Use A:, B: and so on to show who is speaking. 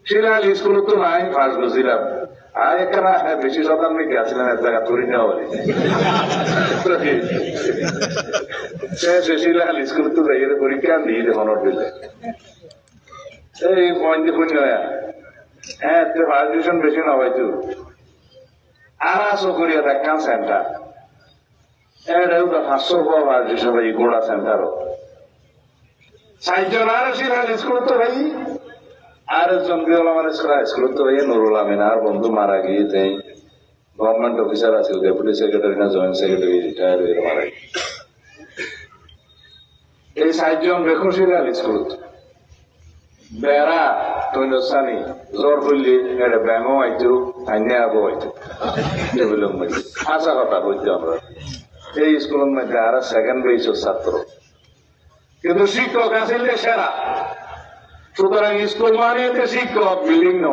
A: Shilal school তো নাই first বুঝিলাম আর এখানে বেশি শতাংশ গেছিলেন এক জায়গা করি নেওয়া বলি শিলাল স্কুল তো যাই পরীক্ষা দিয়ে মনত দিলে এই পয়েন্ট শূন্য হ্যাঁ ফার্স্ট ডিভিশন বেশি না হয়তো আড়াইশো করিয়া দেখান সেন্টার এটাও তো 500 পাওয়া ফার্স্ট ডিভিশন ভাই গোড়া সেন্টারও 60 জন আর শিলাল স্কুল তো ভাই আর একজন স্কুল তো ভাই নুরুল আমিন আর বন্ধু মারা গিয়েছে গভর্নমেন্ট অফিসার আছে ডেপুটি সেক্রেটারি না জয়েন্ট সেক্রেটারি রিটায়ার হয়ে মারা গিয়ে এই 60 জন রেখো শিলাল স্কুল বেড়া তৈনসানি জ্বর হইলে এটা ব্যাঙও আইতো আইনে আবো আইতো হাসা কথা বলছি আমরা এই স্কুলের মধ্যে আর সেকেন্ড বেসের ছাত্র কিন্তু শিক্ষক আসলে সেরা সুতরাং স্কুল মানে শিক্ষক বিল্ডিং ন